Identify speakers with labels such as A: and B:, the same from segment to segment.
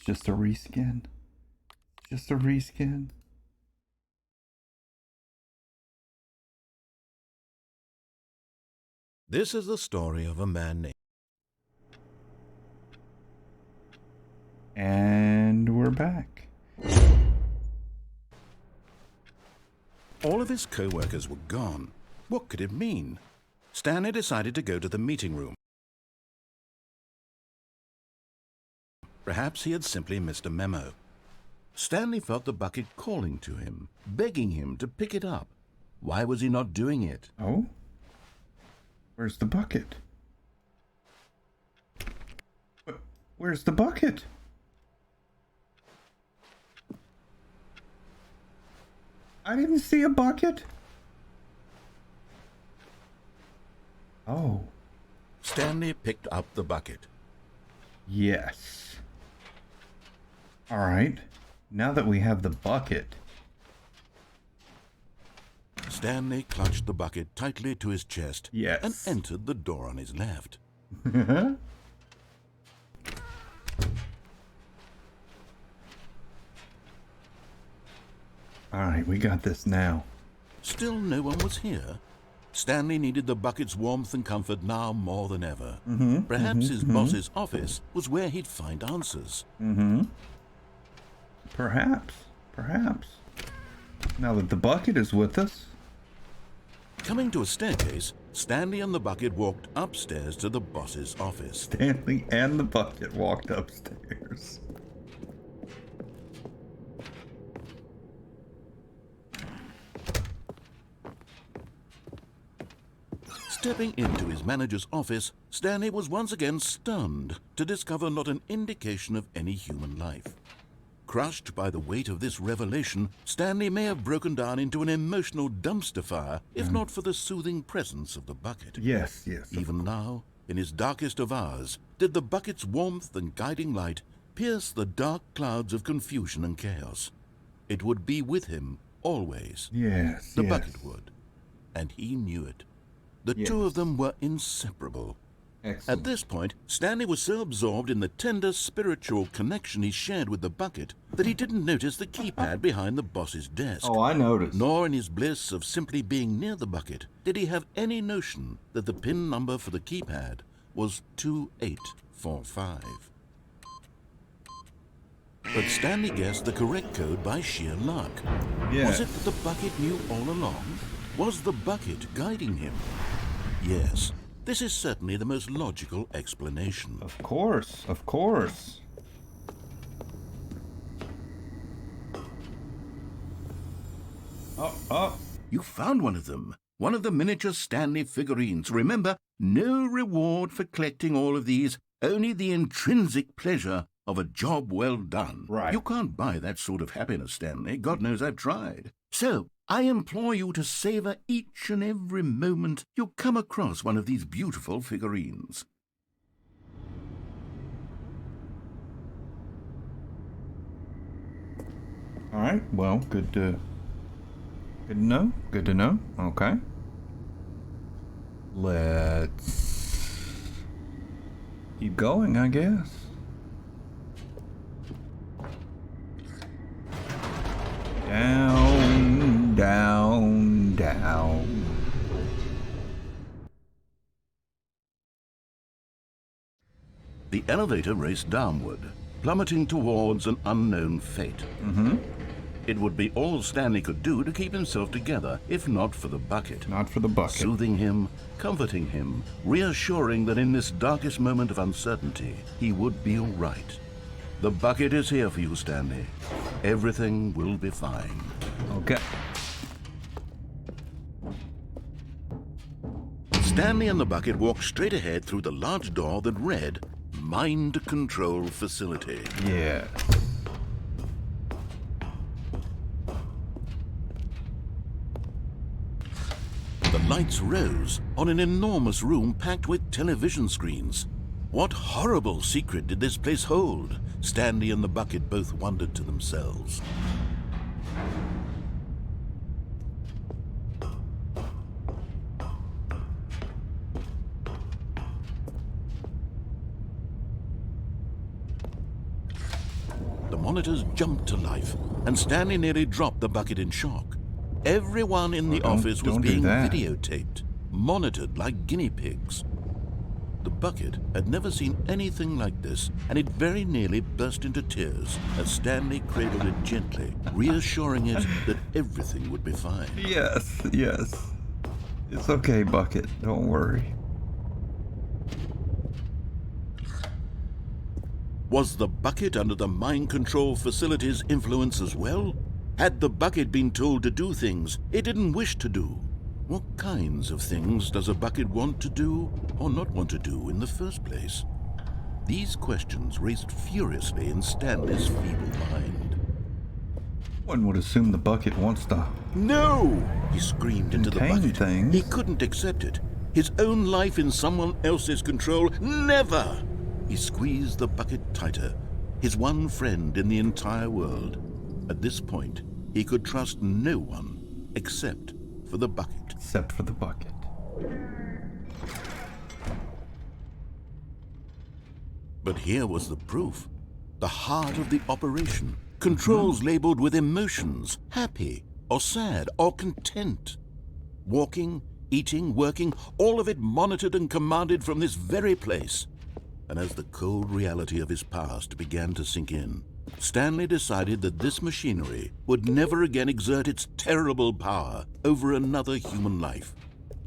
A: just a reskin. Just a reskin.
B: This is the story of a man named...
A: And we're back.
B: All of his co-workers were gone. What could it mean? Stanley decided to go to the meeting room. Perhaps he had simply missed a memo. Stanley felt the bucket calling to him, begging him to pick it up. Why was he not doing it?
A: Oh? Where's the bucket? Where's the bucket? I didn't see a bucket. Oh.
B: Stanley picked up the bucket.
A: Yes. All right. Now that we have the bucket.
B: Stanley clutched the bucket tightly to his chest
A: Yes.
B: and entered the door on his left.
A: All right, we got this now.
B: Still no one was here. Stanley needed the bucket's warmth and comfort now more than ever. Perhaps his boss's office was where he'd find answers.
A: Perhaps. Now that the bucket is with us.
B: Coming to a staircase, Stanley and the bucket walked upstairs to the boss's office.
A: Stanley and the bucket walked upstairs.
B: Stepping into his manager's office, Stanley was once again stunned to discover not an indication of any human life. Crushed by the weight of this revelation, Stanley may have broken down into an emotional dumpster fire if not for the soothing presence of the bucket.
A: Yes.
B: Even now, in his darkest of hours, did the bucket's warmth and guiding light pierce the dark clouds of confusion and chaos. It would be with him always.
A: Yes.
B: The bucket would. And he knew it. The two of them were inseparable.
A: Excellent.
B: At this point, Stanley was so absorbed in the tender spiritual connection he shared with the bucket that he didn't notice the keypad behind the boss's desk.
A: Oh, I noticed.
B: Nor in his bliss of simply being near the bucket did he have any notion that the PIN number for the keypad was 2845. But Stanley guessed the correct code by sheer luck. Was it that the bucket knew all along? Was the bucket guiding him? Yes, this is certainly the most logical explanation.
A: Of course. Oh.
B: You found one of them. One of the miniature Stanley figurines. Remember, no reward for collecting all of these, only the intrinsic pleasure of a job well done.
A: Right.
B: You can't buy that sort of happiness, Stanley. God knows I've tried. So, I implore you to savor each and every moment you come across one of these beautiful figurines.
A: All right. Well, good to know. Okay. Let's keep going, I guess. Down.
B: The elevator raced downward, plummeting towards an unknown fate. It would be all Stanley could do to keep himself together, if not for the bucket.
A: Not for the bucket.
B: Soothing him, comforting him, reassuring that in this darkest moment of uncertainty, he would be all right. The bucket is here for you, Stanley. Everything will be fine.
A: Okay.
B: Stanley and the bucket walked straight ahead through the large door that read, Mind Control Facility.
A: Yeah.
B: The lights rose on an enormous room packed with television screens. What horrible secret did this place hold? Stanley and the bucket both wondered to themselves. The monitors jumped to life, and Stanley nearly dropped the bucket in shock. Everyone in the office was
A: don't do
B: being
A: that.
B: videotaped, monitored like guinea pigs. The bucket had never seen anything like this, and it very nearly burst into tears as Stanley cradled it gently, reassuring it that everything would be fine.
A: Yes, yes. It's okay, Bucket. Don't worry.
B: Was the bucket under the mind control facility's influence as well? Had the bucket been told to do things it didn't wish to do? What kinds of things does a bucket want to do or not want to do in the first place? These questions raced furiously in Stanley's feeble mind.
A: One would assume the bucket wants to...
B: No! He screamed into the
A: contain
B: bucket.
A: things.
B: He couldn't accept it. His own life in someone else's control? Never! He squeezed the bucket tighter, his one friend in the entire world. At this point, he could trust no one except for the bucket.
A: Except for the bucket.
B: But here was the proof. The heart of the operation. Controls labeled with emotions, happy or sad or content. Walking, eating, working, all of it monitored and commanded from this very place. And as the cold reality of his past began to sink in, Stanley decided that this machinery would never again exert its terrible power over another human life.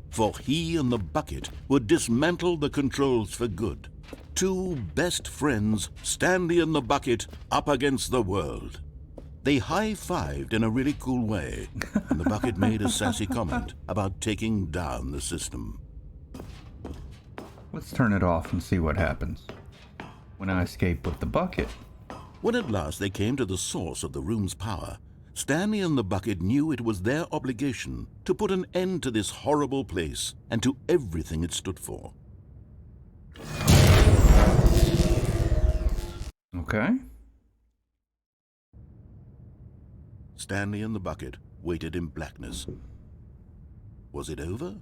B: For he and the bucket would dismantle the controls for good. Two best friends, Stanley and the bucket, up against the world. They high-fived in a really cool way, and the bucket made a sassy comment about taking down the system.
A: Let's turn it off and see what happens when I escape with the bucket.
B: When at last they came to the source of the room's power, Stanley and the bucket knew it was their obligation to put an end to this horrible place and to everything it stood for.
A: Okay.
B: Stanley and the bucket waited in blackness. Was it over?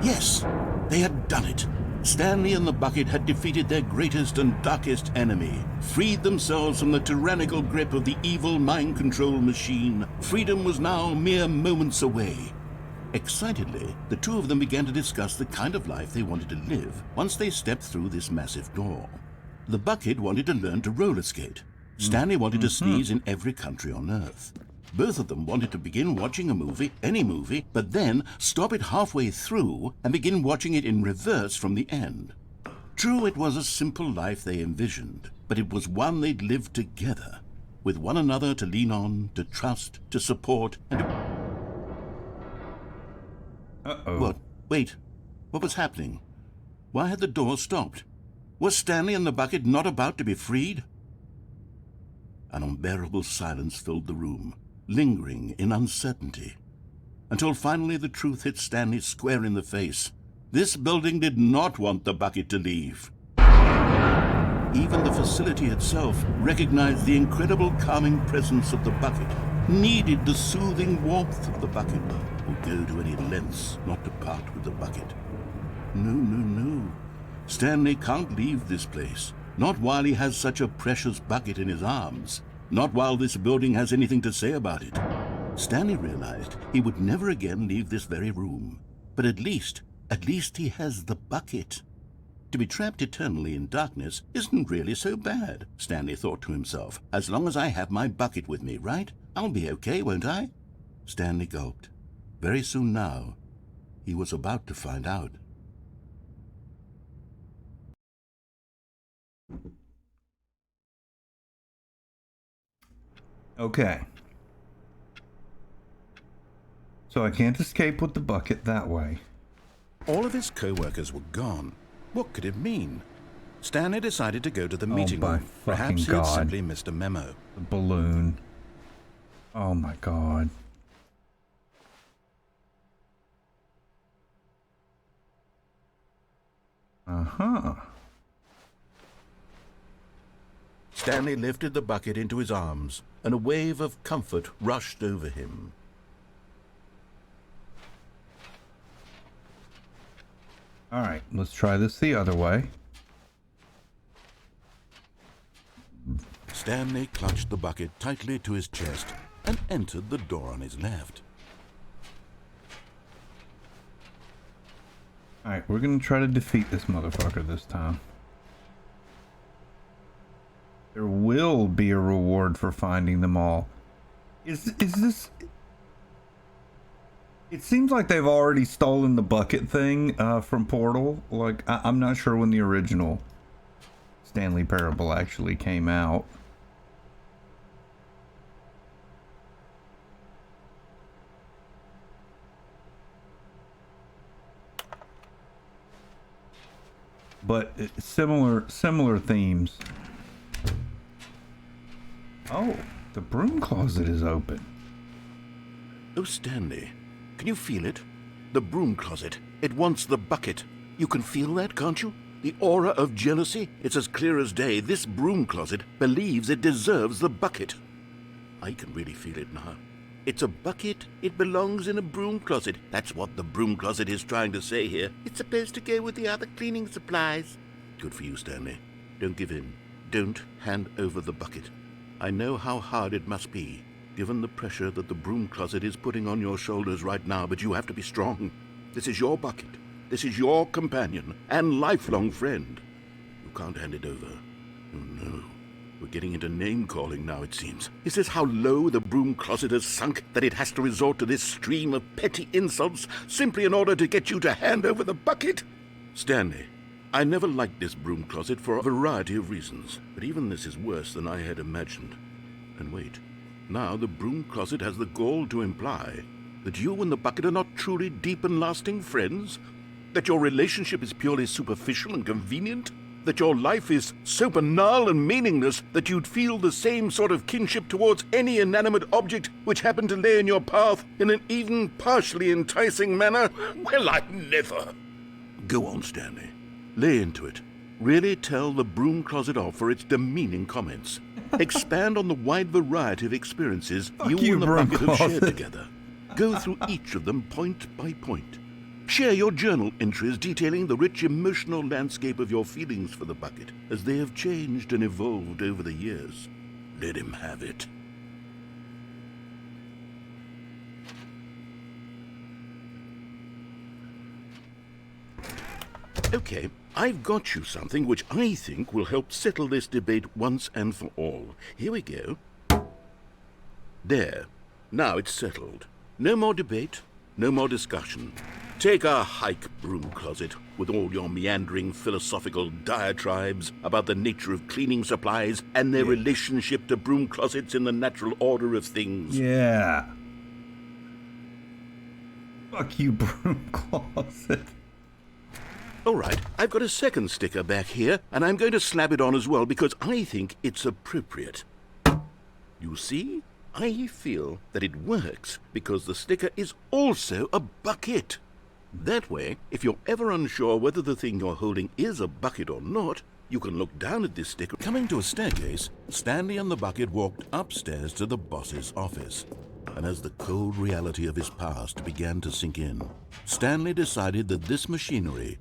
B: Yes, they had done it. Stanley and the bucket had defeated their greatest and darkest enemy, freed themselves from the tyrannical grip of the evil mind control machine. Freedom was now mere moments away. Excitedly, the two of them began to discuss the kind of life they wanted to live once they stepped through this massive door. The bucket wanted to learn to roller skate. Stanley wanted to sneeze in every country on Earth. Both of them wanted to begin watching a movie, any movie, but then stop it halfway through and begin watching it in reverse from the end. True, it was a simple life they envisioned, but it was one they'd lived together, with one another to lean on, to trust, to support, and to...
A: Uh-oh.
B: What? Wait. What was happening? Why had the door stopped? Was Stanley and the bucket not about to be freed? An unbearable silence filled the room, lingering in uncertainty, until finally the truth hit Stanley square in the face. This building did not want the bucket to leave. Even the facility itself recognized the incredible calming presence of the bucket, needed the soothing warmth of the bucket, would go to any lengths not to part with the bucket. No, no, no. Stanley can't leave this place, not while he has such a precious bucket in his arms, not while this building has anything to say about it. Stanley realized he would never again leave this very room, but at least he has the bucket. To be trapped eternally in darkness isn't really so bad, Stanley thought to himself. As long as I have my bucket with me, right? I'll be okay, won't I? Stanley gulped. Very soon now, he was about to find out.
A: Okay. So I can't escape with the bucket that way.
B: All of his co-workers were gone. What could it mean? Stanley decided to go to the meeting
A: my
B: room. Perhaps he
A: fucking
B: had
A: God.
B: simply missed a memo.
A: The balloon. Oh my God. Uh-huh.
B: Stanley lifted the bucket into his arms, and a wave of comfort rushed over him.
A: All right, let's try this the other way.
B: Stanley clutched the bucket tightly to his chest and entered the door on his left.
A: Alright, we're gonna try to defeat this motherfucker this time. There will be a reward for finding them all. Is this... It seems like they've already stolen the bucket thing from Portal. Like, I'm not sure when the original Stanley Parable actually came out. But similar themes. Oh, the broom closet is open.
B: Oh, Stanley, can you feel it? The broom closet. It wants the bucket. You can feel that, can't you? The aura of jealousy. It's as clear as day. This broom closet believes it deserves the bucket. I can really feel it now. It's a bucket. It belongs in a broom closet. That's what the broom closet is trying to say here. It's supposed to go with the other cleaning supplies. Good for you, Stanley. Don't give in. Don't hand over the bucket. I know how hard it must be, given the pressure that the broom closet is putting on your shoulders right now, but you have to be strong. This is your bucket. This is your companion and lifelong friend. You can't hand it over. Oh, no. We're getting into name-calling now, it seems. Is this how low the broom closet has sunk, that it has to resort to this stream of petty insults simply in order to get you to hand over the bucket? Stanley, I never liked this broom closet for a variety of reasons, but even this is worse than I had imagined. And wait, now the broom closet has the gall to imply that you and the bucket are not truly deep and lasting friends? That your relationship is purely superficial and convenient? That your life is so banal and meaningless that you'd feel the same sort of kinship towards any inanimate object which happened to lay in your path in an even partially enticing manner? Well, I never. Go on, Stanley. Lay into it. Really tell the broom closet off for its demeaning comments. Expand on the wide variety of experiences you and the bucket have shared together. Go through each of them point by point. Share your journal entries detailing the rich emotional landscape of your feelings for the bucket as they have changed and evolved over the years. Let him have it. Okay, I've got you something which I think will help settle this debate once and for all. Here we go. There. Now it's settled. No more debate, no more discussion. Take a hike, broom closet, with all your meandering philosophical diatribes about the nature of cleaning supplies and their relationship to broom closets in the natural order of things.
A: Yeah. Fuck you, broom closet.
B: All right, I've got a second sticker back here, and I'm going to slap it on as well because I think it's appropriate. You see? I feel that it works because the sticker is also a bucket. That way, if you're ever unsure whether the thing you're holding is a bucket or not, you can look down at this sticker. Coming to a staircase, Stanley and the bucket walked upstairs to the boss's office. And as the cold reality of his past began to sink in, Stanley decided that this machinery...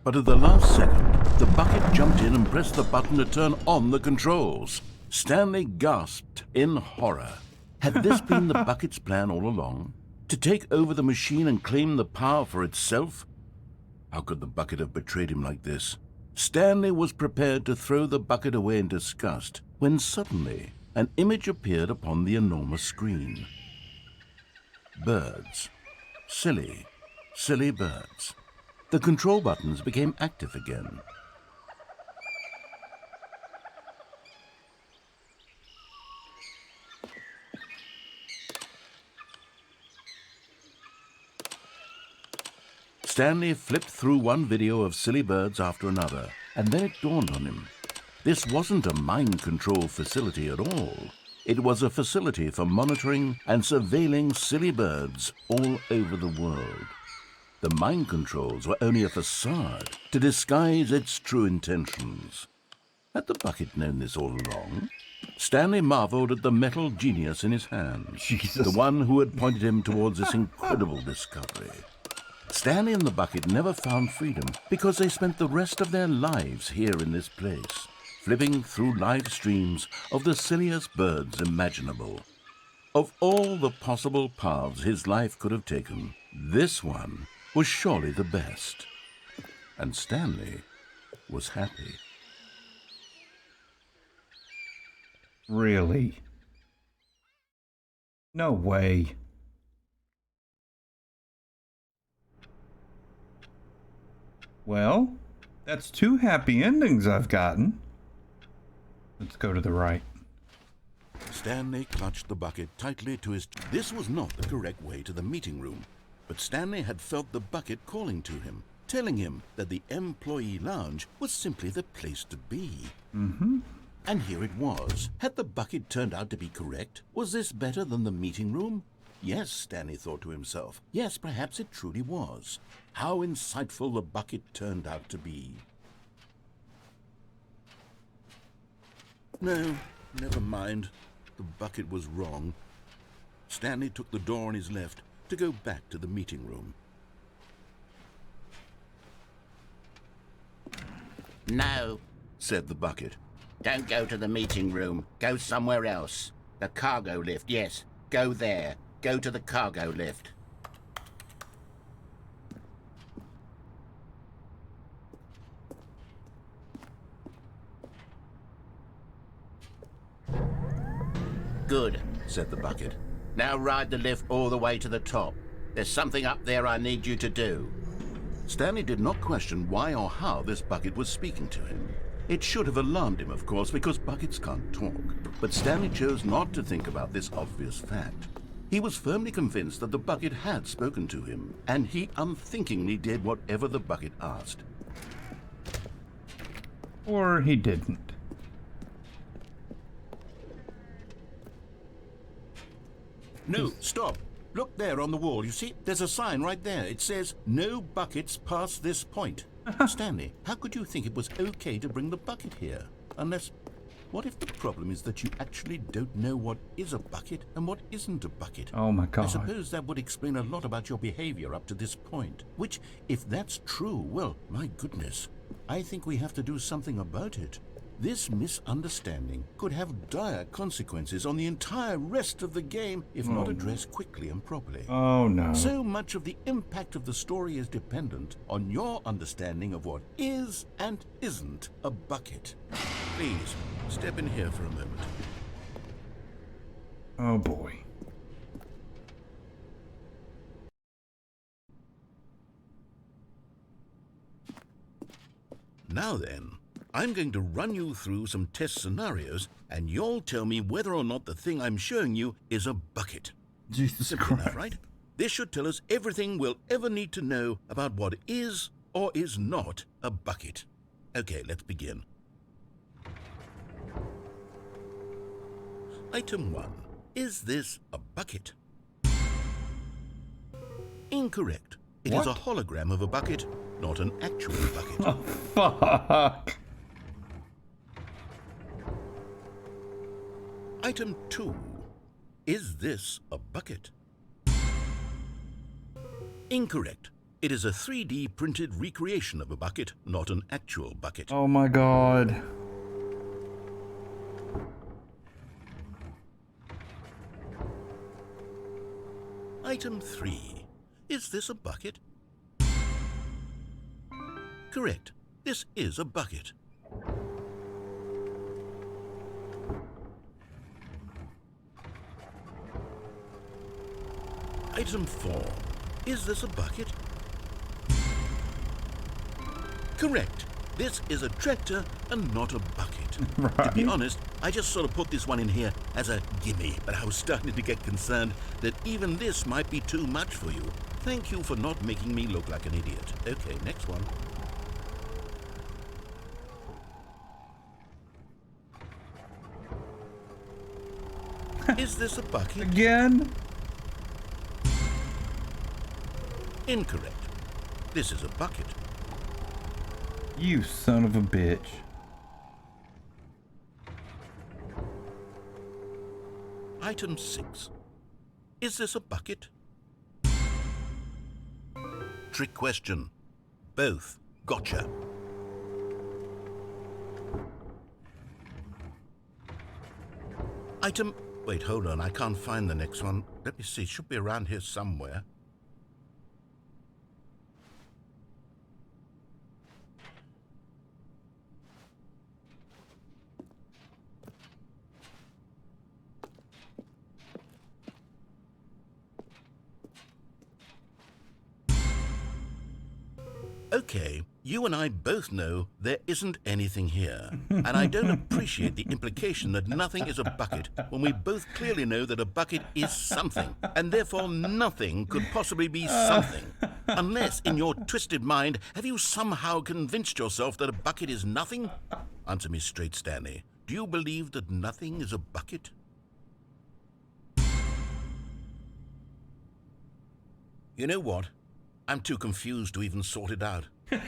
B: But at the last second, the bucket jumped in and pressed the button to turn on the controls. Stanley gasped in horror. Had this been the bucket's plan all along? To take over the machine and claim the power for itself? How could the bucket have betrayed him like this? Stanley was prepared to throw the bucket away in disgust when suddenly an image appeared upon the enormous screen. Birds. Silly, silly birds. The control buttons became active again. Stanley flipped through one video of silly birds after another, and then it dawned on him. This wasn't a mind control facility at all. It was a facility for monitoring and surveilling silly birds all over the world. The mind controls were only a facade to disguise its true intentions. Had the bucket known this all along? Stanley marveled at the metal genius in his hands, the one who had pointed him towards this incredible discovery. Stanley and the bucket never found freedom because they spent the rest of their lives here in this place, flipping through live streams of the silliest birds imaginable. Of all the possible paths his life could have taken, this one was surely the best. And Stanley was happy.
A: Really? No way. Well, that's 2 happy endings I've gotten. Let's go to the right.
B: Stanley clutched the bucket tightly to his... This was not the correct way to the meeting room, but Stanley had felt the bucket calling to him, telling him that the employee lounge was simply the place to be.
A: Mm-hmm.
B: And here it was. Had the bucket turned out to be correct? Was this better than the meeting room? Yes, Stanley thought to himself. Yes, perhaps it truly was. How insightful the bucket turned out to be. No, never mind. The bucket was wrong. Stanley took the door on his left to go back to the meeting room.
C: No,
B: Said the bucket.
C: don't go to the meeting room. Go somewhere else. The cargo lift, yes. Go there. Go to the cargo lift. Good,
B: Said the bucket.
C: now ride the lift all the way to the top. There's something up there I need you to do.
B: Stanley did not question why or how this bucket was speaking to him. It should have alarmed him, of course, because buckets can't talk. But Stanley chose not to think about this obvious fact. He was firmly convinced that the bucket had spoken to him, and he unthinkingly did whatever the bucket asked.
A: Or he didn't.
B: No, stop. Look there on the wall. You see, there's a sign right there. It says, "No buckets past this point." Stanley, how could you think it was okay to bring the bucket here? Unless, what if the problem is that you actually don't know what is a bucket and what isn't a bucket?
A: Oh my
B: I
A: god.
B: suppose that would explain a lot about your behavior up to this point. Which, if that's true, well, my goodness, I think we have to do something about it. This misunderstanding could have dire consequences on the entire rest of the game if not addressed quickly and properly.
A: Oh no.
B: So much of the impact of the story is dependent on your understanding of what is and isn't a bucket. Please, step in here for a moment.
A: Oh boy.
B: Now then, I'm going to run you through some test scenarios, and you'll tell me whether or not the thing I'm showing you is a bucket.
A: Jesus
B: Simple
A: Christ.
B: enough, right? This should tell us everything we'll ever need to know about what is or is not a bucket. Okay, let's begin. Item 1. Is this a bucket? Incorrect. It is a
A: What?
B: hologram of a bucket, not an actual bucket.
A: Fuck.
B: Item 2. Is this a bucket? Incorrect. It is a 3D printed recreation of a bucket, not an actual bucket.
A: Oh my god.
B: Item 3. Is this a bucket? Correct. This is a bucket. Item 4. Is this a bucket? Correct. This is a tractor and not a bucket. To be honest, I just sort of put this one in here as a gimme, but I was starting to get concerned that even this might be too much for you. Thank you for not making me look like an idiot. Okay, next one. Is this a bucket?
A: Again?
B: Incorrect. This is a bucket.
A: You son of a bitch.
B: Item 6. Is this a bucket? Trick question. Both. Gotcha. Item... Wait, hold on. I can't find the next one. Let me see. It should be around here somewhere. Okay, you and I both know there isn't anything here. And I don't appreciate the implication that nothing is a bucket when we both clearly know that a bucket is something, and therefore nothing could possibly be something. Unless, in your twisted mind, have you somehow convinced yourself that a bucket is nothing? Answer me straight, Stanley. Do you believe that nothing is a bucket? You know what? I'm too confused to even sort it out.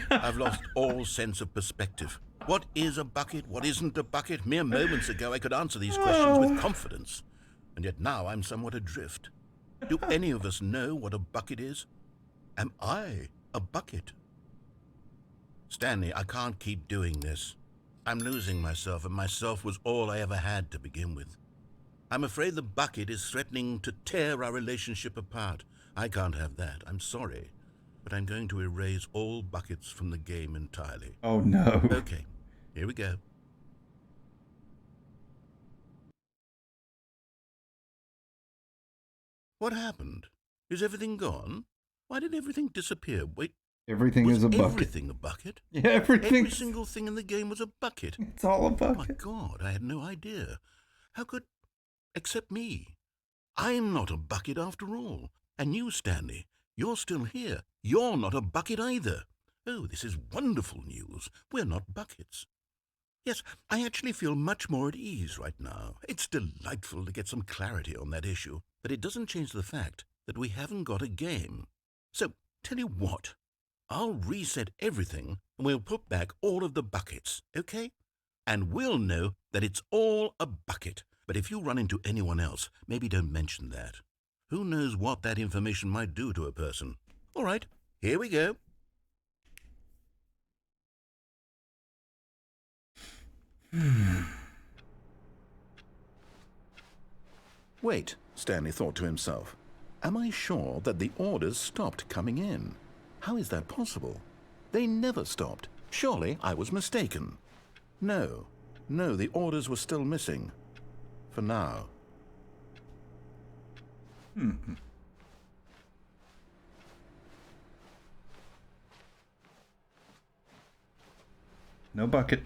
B: I've lost all sense of perspective. What is a bucket? What isn't a bucket? Mere moments ago I could answer these questions with confidence. And yet now I'm somewhat adrift. Do any of us know what a bucket is? Am I a bucket? Stanley, I can't keep doing this. I'm losing myself, and myself was all I ever had to begin with. I'm afraid the bucket is threatening to tear our relationship apart. I can't have that. I'm sorry. But I'm going to erase all buckets from the game entirely.
A: Oh, no.
B: Okay, here we go. What happened? Is everything gone? Why did everything disappear? Wait,
A: Everything
B: was
A: is a bucket.
B: everything a bucket?
A: Yeah, everything.
B: Every single thing in the game was a bucket.
A: It's all a
B: Oh my
A: bucket.
B: God, I had no idea. How could... Except me. I'm not a bucket after all. And you, Stanley, you're still here. You're not a bucket either. Oh, this is wonderful news. We're not buckets. Yes, I actually feel much more at ease right now. It's delightful to get some clarity on that issue, but it doesn't change the fact that we haven't got a game. So, tell you what, I'll reset everything and we'll put back all of the buckets, okay? And we'll know that it's all a bucket. But if you run into anyone else, maybe don't mention that. Who knows what that information might do to a person? All right, here we go. Wait, Stanley thought to himself. Am I sure that the orders stopped coming in? How is that possible? They never stopped. Surely I was mistaken. No, the orders were still missing. For now.
A: No bucket.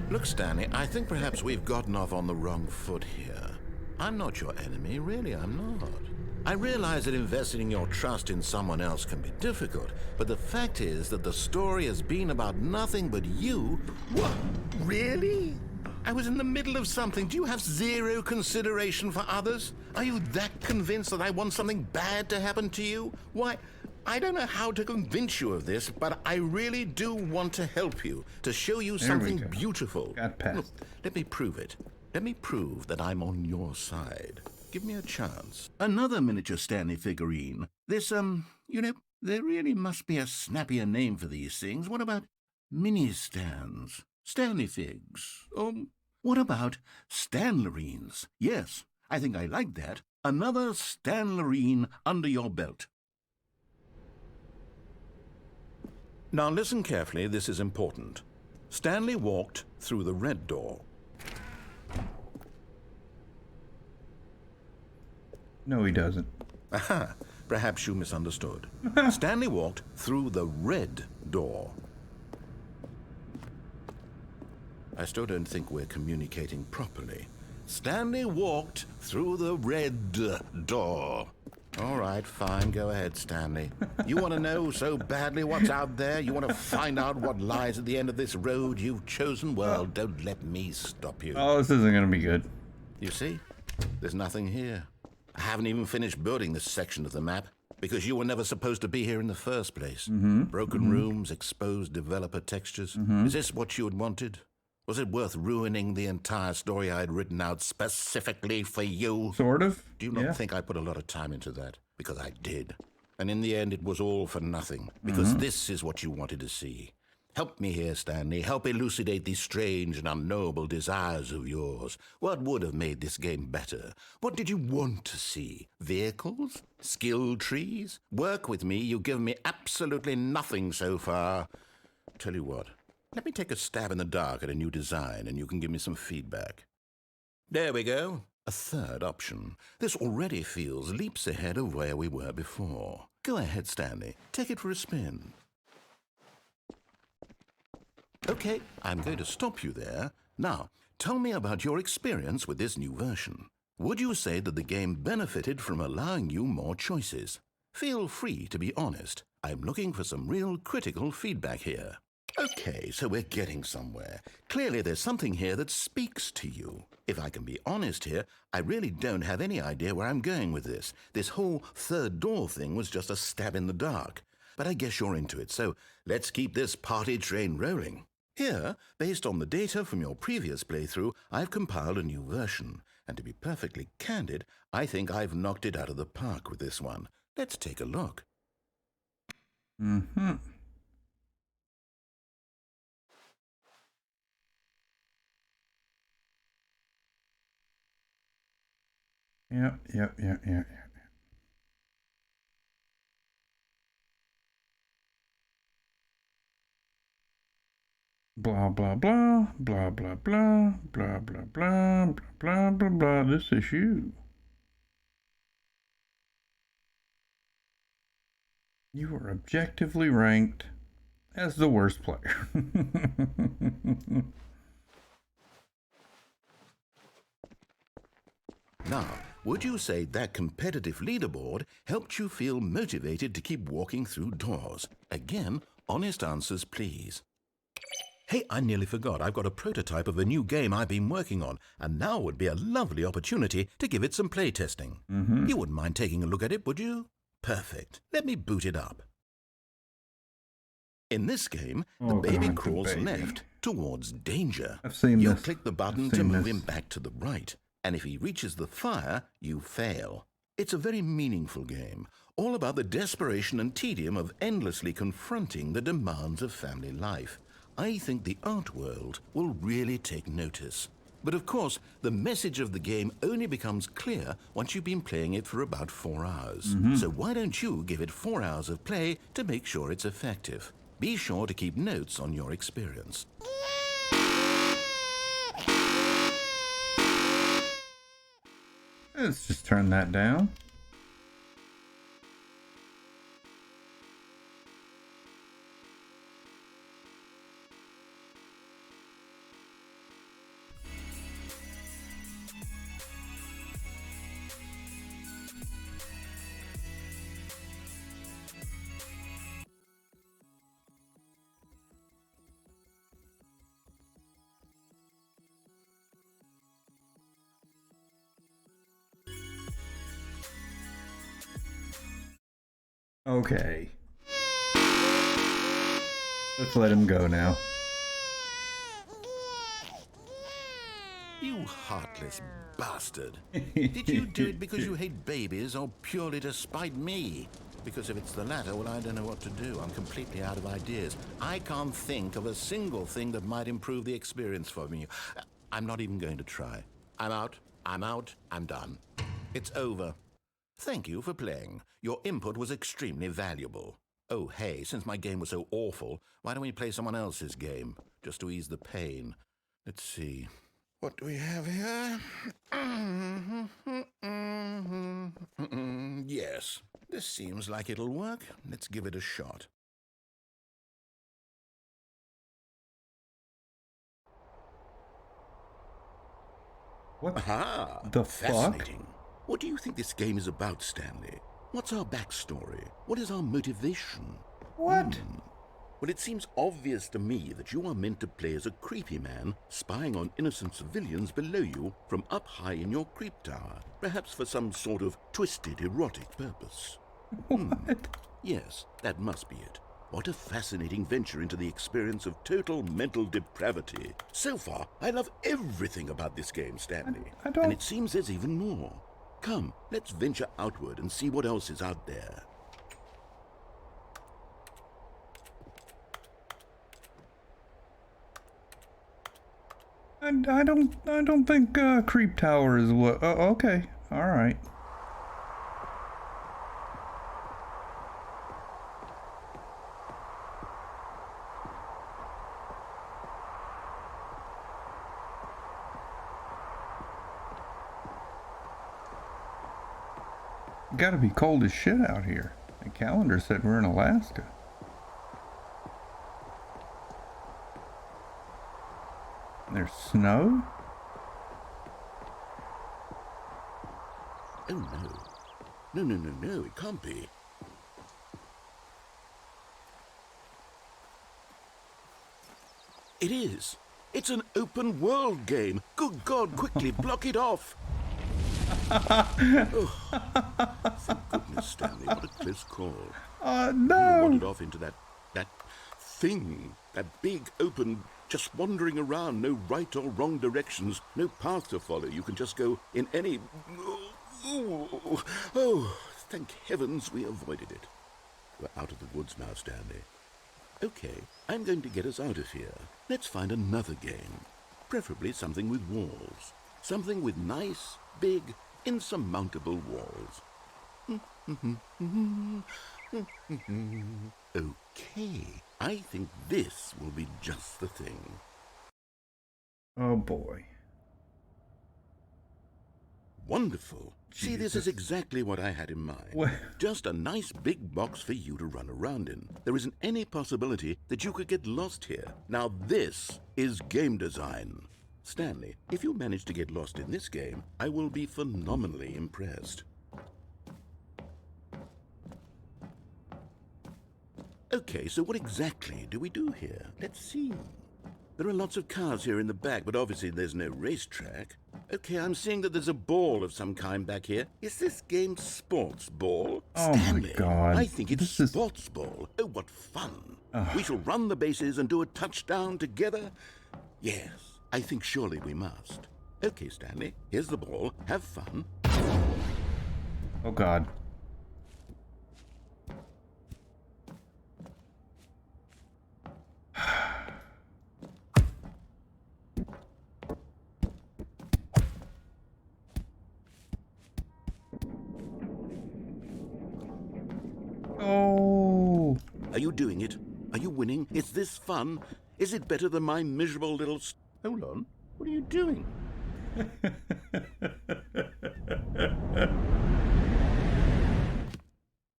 B: Look, Stanley, I think perhaps we've gotten off on the wrong foot here. I'm not your enemy, really, I'm not. I realize that investing your trust in someone else can be difficult, but the fact is that the story has been about nothing but you. What? Really? I was in the middle of something. Do you have zero consideration for others? Are you that convinced that I want something bad to happen to you? Why, I don't know how to convince you of this, but I really do want to help you, to show you something beautiful.
A: Got past.
B: Look, let me prove it. Let me prove that I'm on your side. Give me a chance. Another miniature Stanley figurine. This, you know, there really must be a snappier name for these things. What about mini-stands? Stanley figs? What about Stanlerines? Yes, I think I like that. Another Stanlerine under your belt. Now listen carefully, this is important. Stanley walked through the red door.
A: No, he doesn't.
B: Aha, perhaps you misunderstood. Stanley walked through the red door. I still don't think we're communicating properly. Stanley walked through the red door. All right, fine, go ahead, Stanley. You want to know so badly what's out there? You want to find out what lies at the end of this road you've chosen? Well, don't let me stop you.
A: Oh, this isn't going to be good.
B: You see, there's nothing here. I haven't even finished building this section of the map, because you were never supposed to be here in the first place. Broken rooms, exposed developer textures. Is this what you had wanted? Was it worth ruining the entire story I had written out specifically for you?
A: Sort of.
B: Do you not think I put a lot of time into that? Because I did. And in the end, it was all for nothing. Because this is what you wanted to see. Help me here, Stanley. Help elucidate these strange and unknowable desires of yours. What would have made this game better? What did you want to see? Vehicles? Skill trees? Work with me. You've given me absolutely nothing so far. Tell you what, let me take a stab in the dark at a new design and you can give me some feedback. There we go. A third option. This already feels leaps ahead of where we were before. Go ahead, Stanley. Take it for a spin. Okay, I'm going to stop you there. Now, tell me about your experience with this new version. Would you say that the game benefited from allowing you more choices? Feel free to be honest. I'm looking for some real critical feedback here. Okay, so we're getting somewhere. Clearly there's something here that speaks to you. If I can be honest here, I really don't have any idea where I'm going with this. This whole third door thing was just a stab in the dark. But I guess you're into it, so let's keep this party train rolling. Here, based on the data from your previous playthrough, I've compiled a new version. And to be perfectly candid, I think I've knocked it out of the park with this one. Let's take a look.
A: Mm-hmm. Yep. Blah, blah, blah, blah, blah, blah, blah, blah, blah, blah, blah, blah. This is you. You were objectively ranked as the worst player.
B: Now, would you say that competitive leaderboard helped you feel motivated to keep walking through doors? Again, honest answers, please. Hey, I nearly forgot. I've got a prototype of a new game I've been working on, and now would be a lovely opportunity to give it some playtesting. You wouldn't mind taking a look at it, would you? Perfect. Let me boot it up. In this game, the baby crawls left towards danger.
A: I've seen
B: you
A: this.
B: click the button to move him back to the right, and if he reaches the fire, you fail. It's a very meaningful game, all about the desperation and tedium of endlessly confronting the demands of family life. I think the art world will really take notice. But of course, the message of the game only becomes clear once you've been playing it for about 4 hours. So why don't you give it 4 hours of play to make sure it's effective? Be sure to keep notes on your experience.
A: Let's just turn that down. Okay. Let's let him go now.
B: You heartless bastard. Did you do it because you hate babies or purely to spite me? Because if it's the latter, well, I don't know what to do. I'm completely out of ideas. I can't think of a single thing that might improve the experience for me. I'm not even going to try. I'm out, I'm done. It's over. Thank you for playing. Your input was extremely valuable. Oh, hey, since my game was so awful, why don't we play someone else's game, just to ease the pain? Let's see. What do we have here? Yes, this seems like it'll work. Let's give it a shot.
A: What
B: Aha!
A: the
B: Fascinating.
A: fuck?
B: What do you think this game is about, Stanley? What's our backstory? What is our motivation?
A: What?
B: Well, it seems obvious to me that you are meant to play as a creepy man spying on innocent civilians below you from up high in your creep tower, perhaps for some sort of twisted erotic purpose.
A: What?
B: Yes, that must be it. What a fascinating venture into the experience of total mental depravity. So far, I love everything about this game, Stanley.
A: I don't...
B: And it seems there's even more. Come, let's venture outward and see what else is out there.
A: I don't think Creep Tower is what. Oh, okay, all right. Gotta be cold as shit out here. The calendar said we're in Alaska. There's snow?
B: Oh no. No, it can't be. It is. It's an open world game. Good God, quickly block it off. Oh, thank goodness, Stanley. What a close call.
A: No!
B: You wandered off into that thing. That big, open, just wandering around. No right or wrong directions. No path to follow. You can just go in any... Oh, thank heavens we avoided it. We're out of the woods now, Stanley. Okay, I'm going to get us out of here. Let's find another game. Preferably something with walls. Something with nice, big, insurmountable walls. Okay, I think this will be just the thing.
A: Oh boy.
B: Wonderful. See, this is exactly what I had in mind.
A: What?
B: Just a nice big box for you to run around in. There isn't any possibility that you could get lost here. Now this is game design. Stanley, if you manage to get lost in this game, I will be phenomenally impressed. Okay, so what exactly do we do here? Let's see. There are lots of cars here in the back, but obviously there's no racetrack. Okay, I'm seeing that there's a ball of some kind back here. Is this game sports ball?
A: Oh
B: Stanley,
A: my God.
B: I think it's sports ball. Oh, what fun. We shall run the bases and do a touchdown together. Yes, I think surely we must. Okay, Stanley, here's the ball. Have fun.
A: Oh God. Oh.
B: Are you doing it? Are you winning? Is this fun? Is it better than my miserable little... Hold on. What are you doing?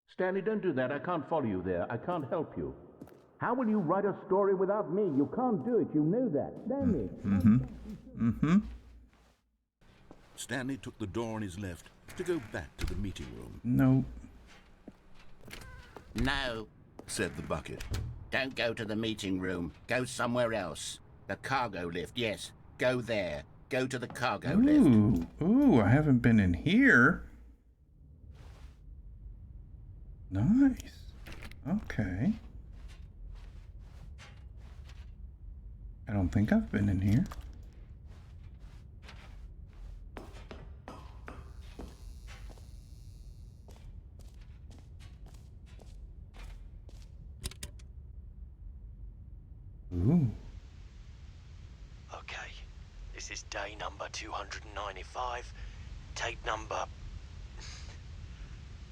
B: Stanley, don't do that. I can't follow you there. I can't help you. How will you write a story without me? You can't do it. You know that. Stanley. Stanley took the door on his left to go back to the meeting room.
A: No.
C: No,
B: Said the bucket.
C: don't go to the meeting room. Go somewhere else. The cargo lift, yes. Go there. Go to the cargo lift.
A: Ooh, I haven't been in here. Nice. Okay. I don't think I've been in here. Ooh.
D: Okay, this is day number 295. Tape number...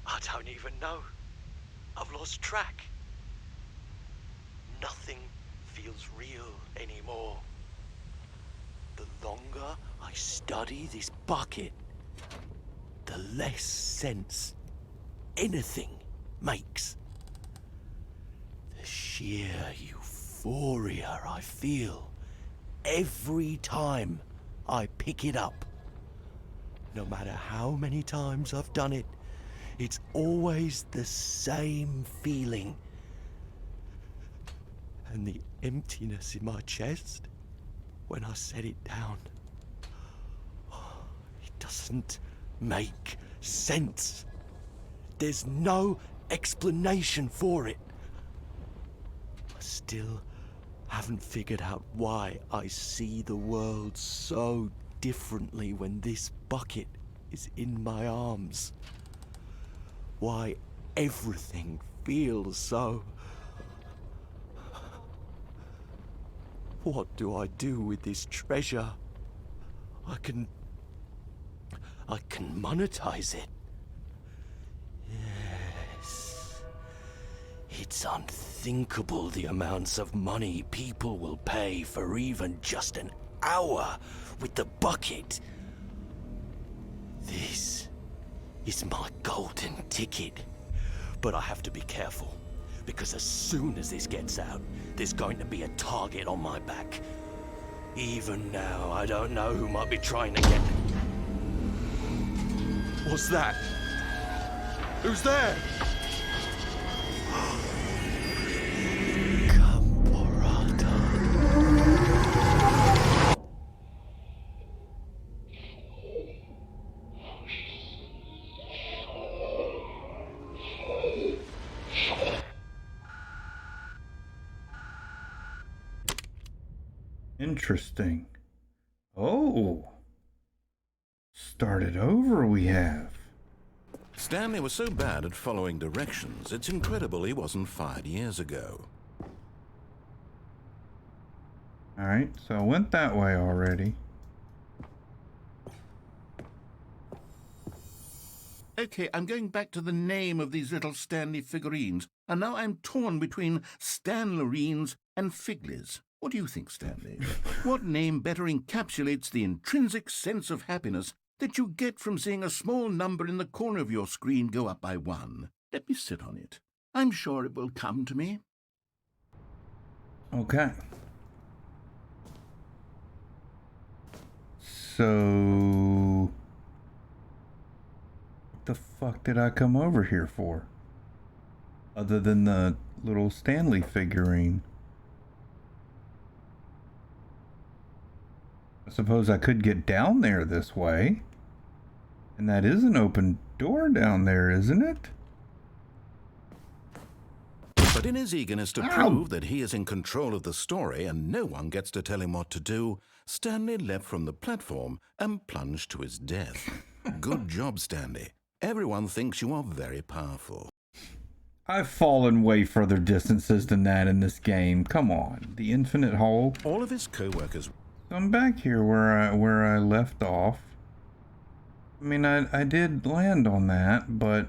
D: I don't even know. I've lost track. Nothing feels real anymore. The longer I study this bucket, the less sense anything makes. The sheer euphoria I feel every time I pick it up. No matter how many times I've done it, it's always the same feeling. And the emptiness in my chest when I set it down. It doesn't make sense. There's no explanation for it. I still haven't figured out why I see the world so differently when this bucket is in my arms. Why everything feels so... What do I do with this treasure I can monetize it. Yes. It's unthinkable the amounts of money people will pay for even just an hour with the bucket. This is my golden ticket. But I have to be careful, because as soon as this gets out, there's going to be a target on my back. Even now, I don't know who might be trying to get... What's that? Who's there? Caporata.
A: Interesting. Oh. Started over we have.
B: Stanley was so bad at following directions, it's incredible he wasn't fired years ago.
A: Alright, so I went that way already.
C: Okay, I'm going back to the name of these little Stanley figurines, and now I'm torn between Stanlerines and Figlies. What do you think, Stanley? What name better encapsulates the intrinsic sense of happiness that you get from seeing a small number in the corner of your screen go up by 1? Let me sit on it. I'm sure it will come to me.
A: Okay. So... what the fuck did I come over here for? Other than the little Stanley figurine. I suppose I could get down there this way. And that is an open door down there, isn't it?
B: But in his eagerness to prove that he is in control of the story and no one gets to tell him what to do, Stanley leapt from the platform and plunged to his death. Good job, Stanley. Everyone thinks you are very powerful.
A: I've fallen way further distances than that in this game. Come on. The infinite hole.
B: All of his co-workers...
A: So I'm back here where I left off. I mean, I did land on that, but...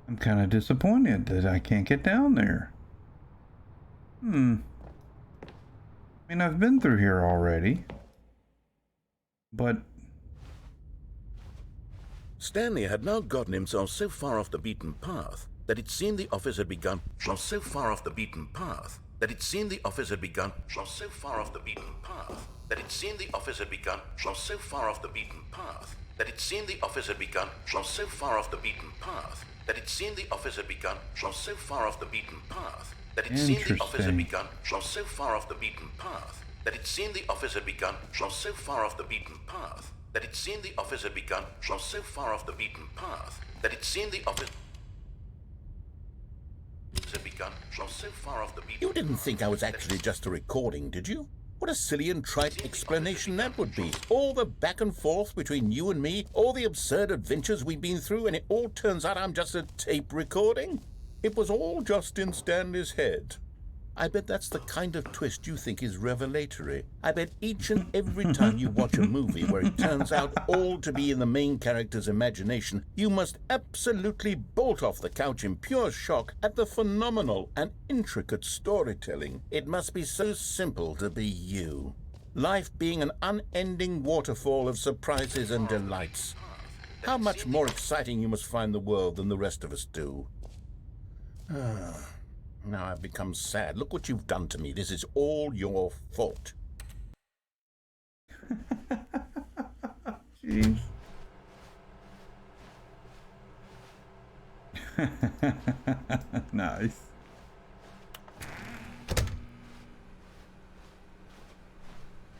A: I'm kind of disappointed that I can't get down there. I mean, I've been through here already. But...
B: Stanley had now gotten himself so far off the beaten path that it seemed the office had begun so far off the beaten path that it seemed the office had begun so far off the beaten path that it seemed the office had begun so far off the beaten path that it seemed the office had begun so far off the beaten path that it seemed the office had begun so far off the beaten path that it seemed the office had begun so far off the beaten path that it seemed the office had begun so far off the beaten path that it seemed the office had begun so far off the beaten path that it seemed the office had begun so far off the beaten.
C: You didn't think I was actually just a recording, did you? What a silly and trite explanation that would be. All the back and forth between you and me, all the absurd adventures we've been through, and it all turns out I'm just a tape recording? It was all just in Stanley's head. I bet that's the kind of twist you think is revelatory. I bet each and every time you watch a movie where it turns out all to be in the main character's imagination, you must absolutely bolt off the couch in pure shock at the phenomenal and intricate storytelling. It must be so simple to be you. Life being an unending waterfall of surprises and delights. How much more exciting you must find the world than the rest of us do. Now I've become sad. Look what you've done to me. This is all your fault.
A: Jeez. Nice.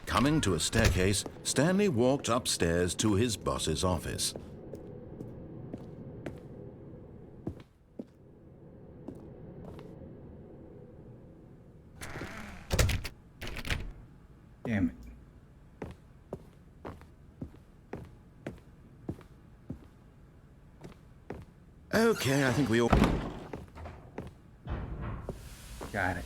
B: Coming to a staircase, Stanley walked upstairs to his boss's office.
A: Damn it.
B: Okay, I think we all...
A: Got it.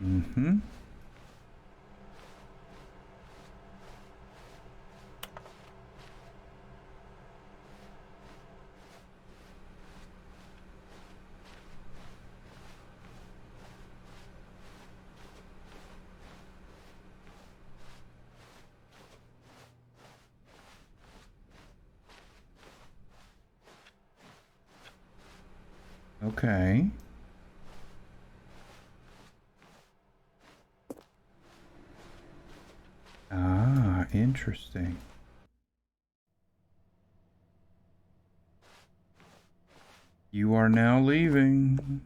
A: Mm-hmm. Okay. Ah, interesting. You are now leaving.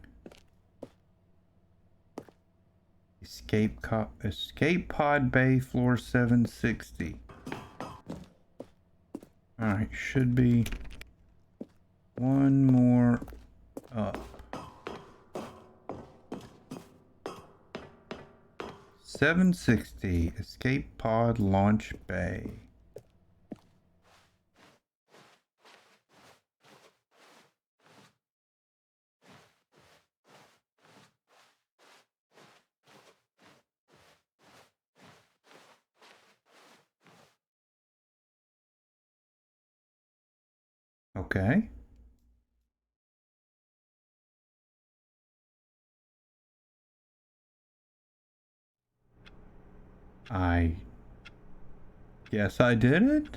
A: Escape pod bay floor 760. Alright, should be one more up. 760 escape pod launch bay. Okay. I guess I did it.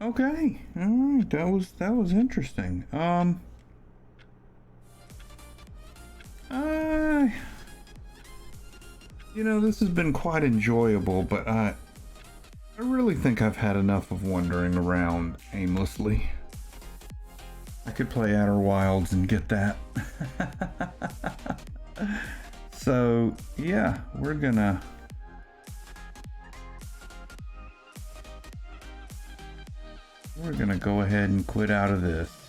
A: Okay. All right. That was interesting. Uh, you know, this has been quite enjoyable, but I really think I've had enough of wandering around aimlessly. I could play Outer Wilds and get that. So, yeah, we're gonna go ahead and quit out of this.